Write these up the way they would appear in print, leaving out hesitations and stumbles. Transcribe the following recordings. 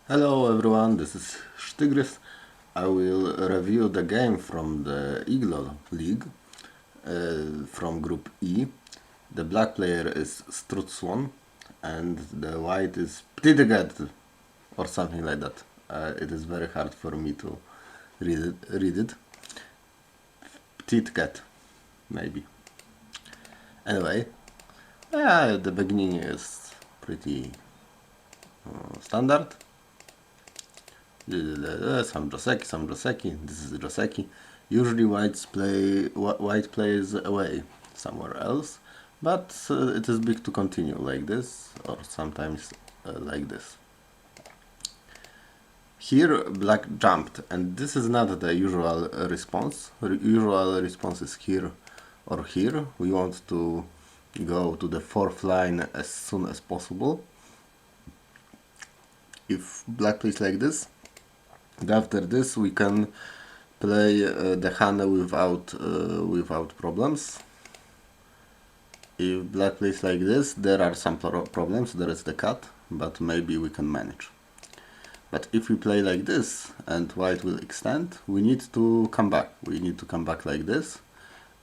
Hello everyone, this is Sztygrys. I will review the game from the IGLO League from Group E. The black player is Sezon and the white is ptitged or something like that. It is very hard for me to read it. Ptitged, maybe. Anyway, the beginning is pretty standard. Some Joseki, this is Joseki. Usually white plays away somewhere else, but it is big to continue like this, or sometimes like this. Here black jumped, and this is not the usual response. Usual response is here or here. We want to go to the fourth line as soon as possible. If black plays like this, after this we can play the Hane without problems. If black plays like this, there are some problems. There is the cut, but maybe we can manage. But if we play like this and white will extend, we need to come back. We need to come back like this,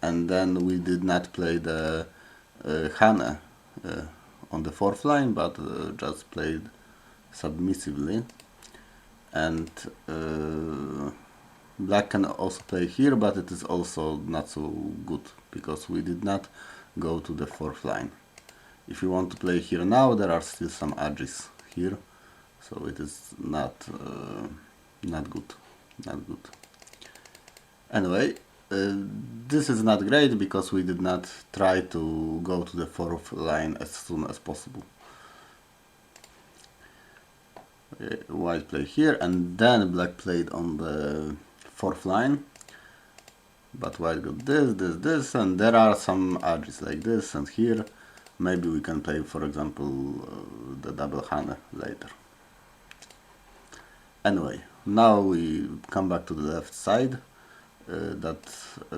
and then we did not play the Hane on the fourth line, but just played submissively. And black can also play here, but it is also not so good because we did not go to the fourth line. If you want to play here now, there are still some edges here, so it is not good. Anyway, this is not great because we did not try to go to the fourth line as soon as possible. White played here, and then black played on the fourth line, but white got this, and there are some edges like this and here. Maybe we can play, for example, the double Hane later. Anyway, now we come back to the left side. That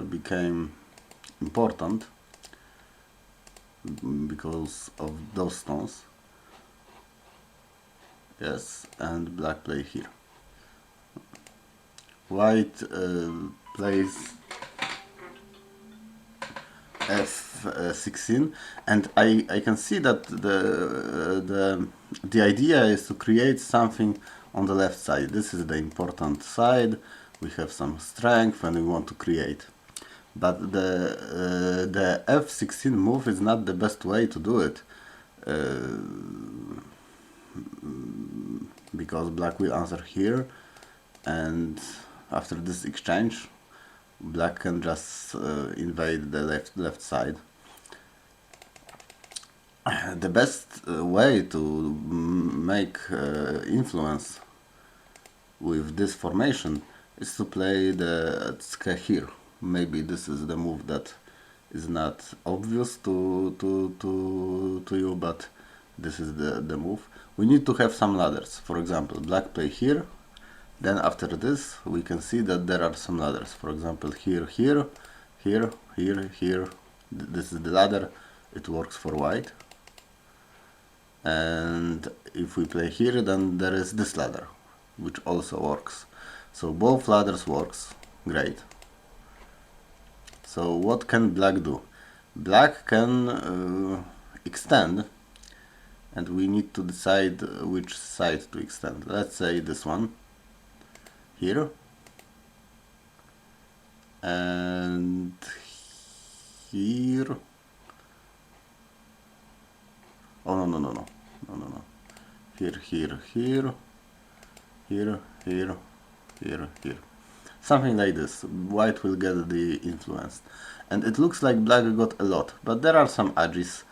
became important because of those stones. Yes, and black play here. White plays f16, and I can see that the idea is to create something on the left side. This is the important side. We have some strength and we want to create. But the f16 move is not the best way to do it. Because black will answer here, and after this exchange black can just invade the left side. The best way to make influence with this formation is to play the ptitged here. Maybe this is the move that is not obvious to you, but this is the move. We need to have some ladders. For example, black play here, then after this we can see that there are some ladders. For example, here, here, here, here, here. This is the ladder. It works for white. And if we play here, then there is this ladder, which also works. So both ladders works great. So what can black do? Black can extend, and we need to decide which side to extend. Let's say this one here, and here. Oh no. Here, here, here, here, here, here, here. Something like this. White will get the influence. And it looks like black got a lot, but there are some edges.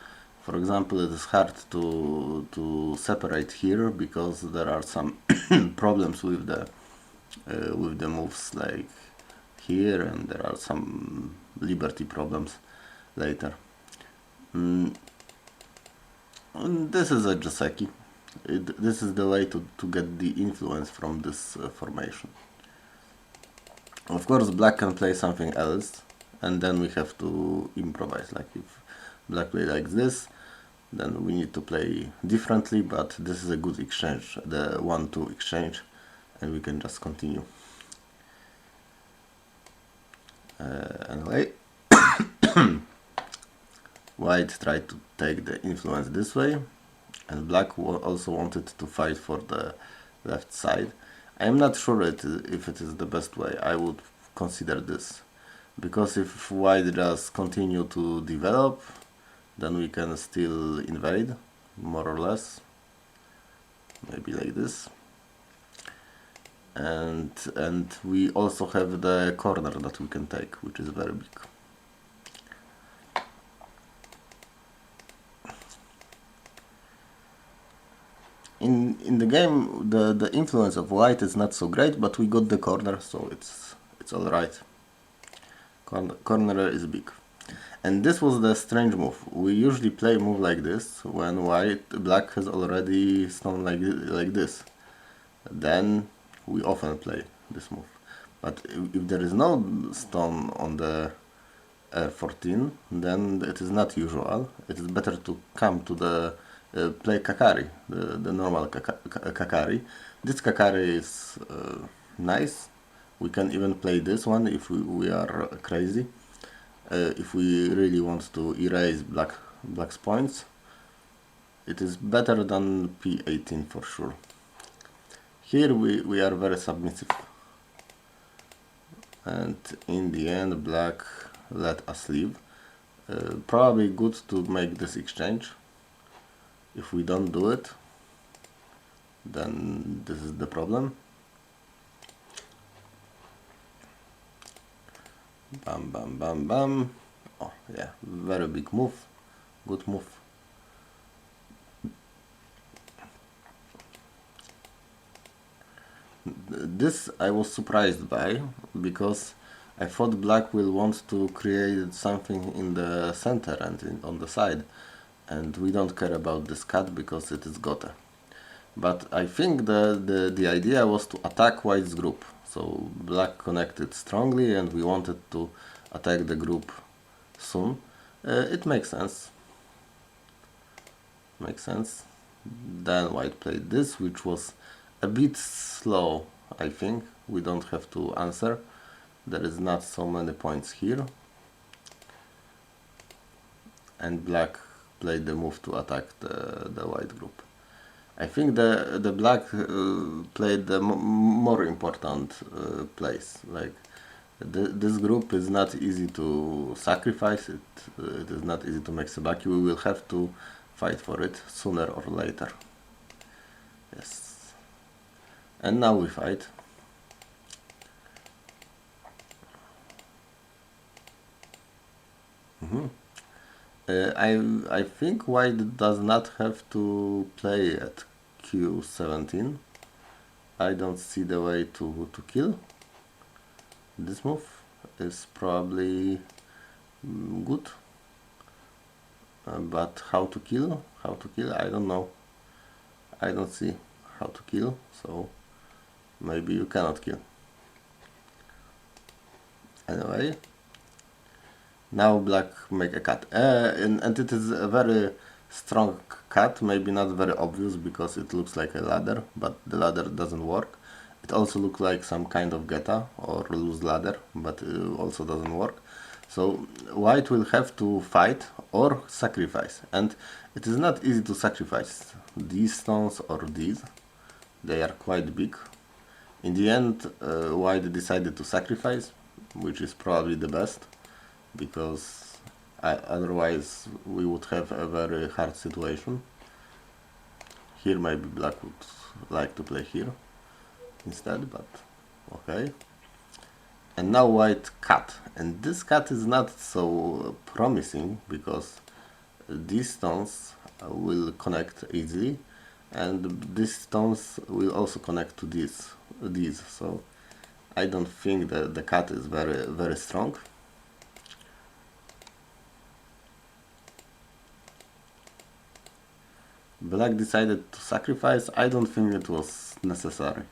For example, it is hard to separate here because there are some problems with the moves like here, and there are some liberty problems later. And this is a Joseki. This is the way to get the influence from this formation. Of course, black can play something else, and then we have to improvise. Like if black play like this, then we need to play differently, but this is a good exchange, the 1-2 exchange, and we can just continue. Anyway, white tried to take the influence this way, and black also wanted to fight for the left side. I am not sure if it is the best way. I would consider this, because if white just continue to develop, then we can still invade, more or less, maybe like this. And we also have the corner that we can take, which is very big. In the game, the influence of white is not so great, but we got the corner, so it's all right. Corner is big. And this was the strange move. We usually play a move like this when black has already stone like this. Then we often play this move. But if there is no stone on the 14, then it is not usual. It is better to come to the play Kakari, the normal Kakari. This Kakari is nice. We can even play this one if we are crazy. If we really want to erase black's points, it is better than p18 for sure. Here we are very submissive, and in the end black let us leave. Probably good to make this exchange. If we don't do it, then this is the problem. Bam, bam, bam, bam. Oh yeah, very big move. Good move. This I was surprised by, because I thought black will want to create something in the center and on the side, and we don't care about this cut because it is Gotha. But I think the idea was to attack white's group. So black connected strongly and we wanted to attack the group soon. It makes sense. Makes sense. Then white played this, which was a bit slow, I think. We don't have to answer. There is not so many points here. And black played the move to attack the white group. I think the black played the more important place. Like this group is not easy to sacrifice. It is not easy to make sabaki. We will have to fight for it sooner or later. Yes. And now we fight. I think white does not have to play at q17. I don't see the way to kill. This move is probably good. But how to kill? I don't know. I don't see how to kill, so maybe you cannot kill. Anyway. Now black make a cut, and it is a very strong cut, maybe not very obvious because it looks like a ladder, but the ladder doesn't work. It also looks like some kind of geta or loose ladder, but it also doesn't work. So white will have to fight or sacrifice, and it is not easy to sacrifice these stones or these. They are quite big. In the end, white decided to sacrifice, which is probably the best, because otherwise we would have a very hard situation. Here maybe black would like to play here instead, but okay. And now white cut, and this cut is not so promising because these stones will connect easily, and these stones will also connect to these. So I don't think that the cut is very strong. Black decided to sacrifice. I don't think it was necessary.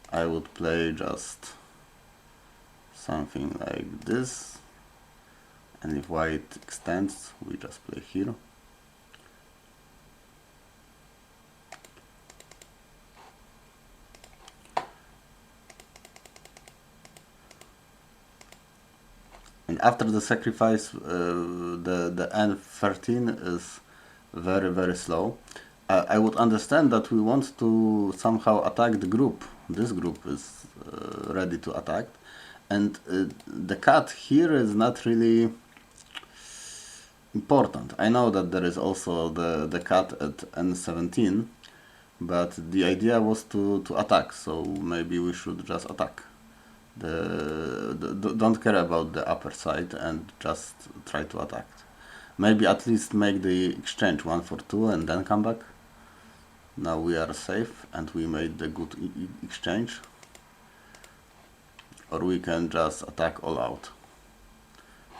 I would play just something like this, and if white extends, we just play here. And after the sacrifice, the N13 is very slow. I would understand that we want to somehow attack the group. This group is ready to attack, and the cat here is not really important. I know that there is also the cat at N17, but the idea was to attack, so maybe we should just attack. Don't care about the upper side and just try to attack. Maybe at least make the exchange 1 for 2 and then come back. Now we are safe and we made the good exchange. Or we can just attack all out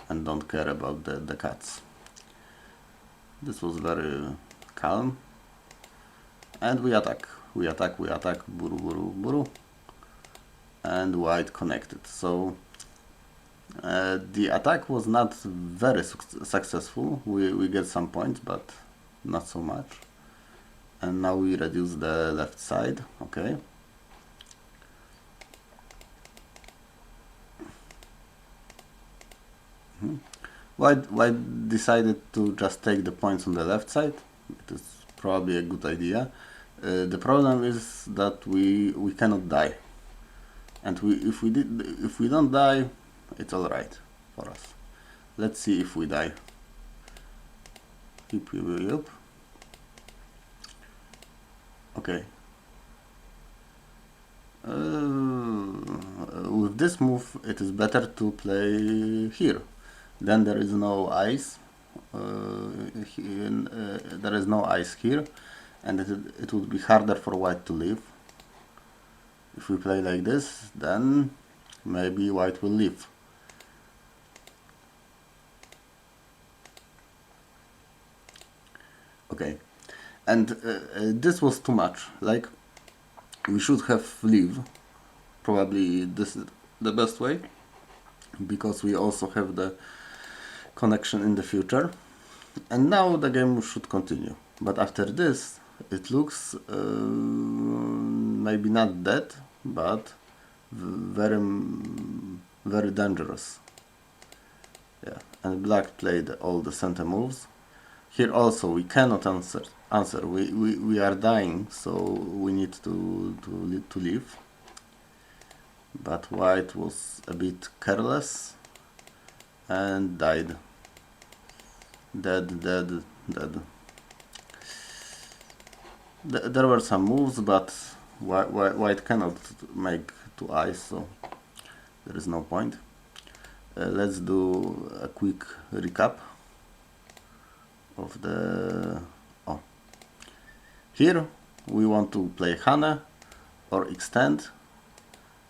and don't care about the cats. This was very calm. And we attack, buru buru buru. And white connected. So the attack was not very successful. We get some points, but not so much. And now we reduce the left side. Okay. White decided to just take the points on the left side. It is probably a good idea. The problem is that we cannot die. And if we don't die, it's all right for us. Let's see if we die. Yep. Okay. With this move, it is better to play here. Then there is no ice. There is no ice here, and it would be harder for white to leave. If we play like this, then maybe white will leave. Okay, and this was too much. Like, we should have leave. Probably this is the best way, because we also have the connection in the future. And now the game should continue. But after this, it looks maybe not dead, but very dangerous. Yeah, and black played all the center moves. Here also we cannot answer. We are dying, so we need to leave. But white was a bit careless and died. Dead. There were some moves, but white cannot make to ice, so there is no point. Let's do a quick recap of the... Oh. Here we want to play Hane or extend,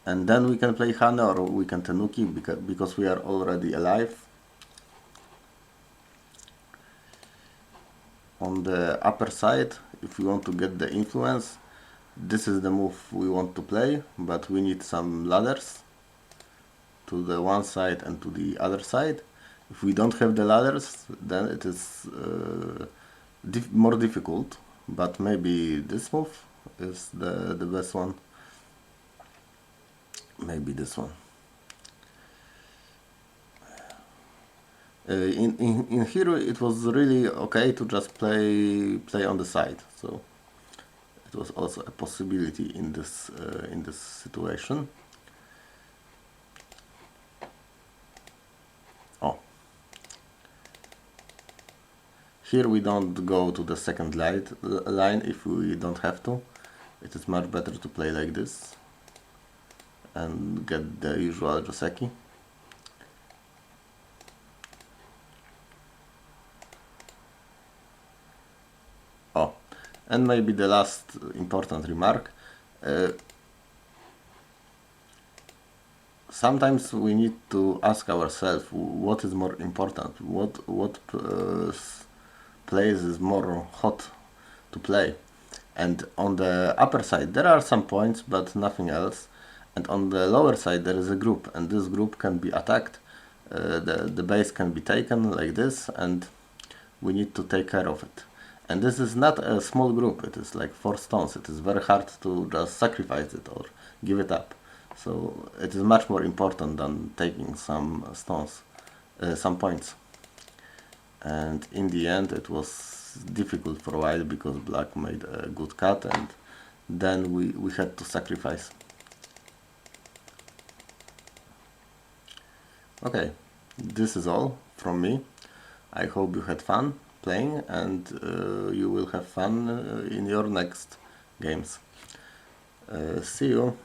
and then we can play Hane or we can Tenuki because we are already alive. On the upper side, if we want to get the influence, this is the move we want to play, but we need some ladders to the one side and to the other side. If we don't have the ladders, then it is more difficult, but maybe this move is the best one. Maybe this one. In here it was really okay to just play on the side, so it was also a possibility in this situation. Oh, here we don't go to the second line if we don't have to. It is much better to play like this and get the usual Joseki. Oh, and maybe the last important remark. Sometimes we need to ask ourselves what is more important, what plays is more hot to play. And on the upper side there are some points, but nothing else. And on the lower side there is a group, and this group can be attacked. The base can be taken like this, and we need to take care of it. And this is not a small group, it is like 4 stones. It is very hard to just sacrifice it or give it up. So it is much more important than taking some stones some points. And in the end it was difficult for a while because black made a good cut, and then we had to sacrifice. Okay, this is all from me. I hope you had fun playing, and you will have fun in your next games. See you!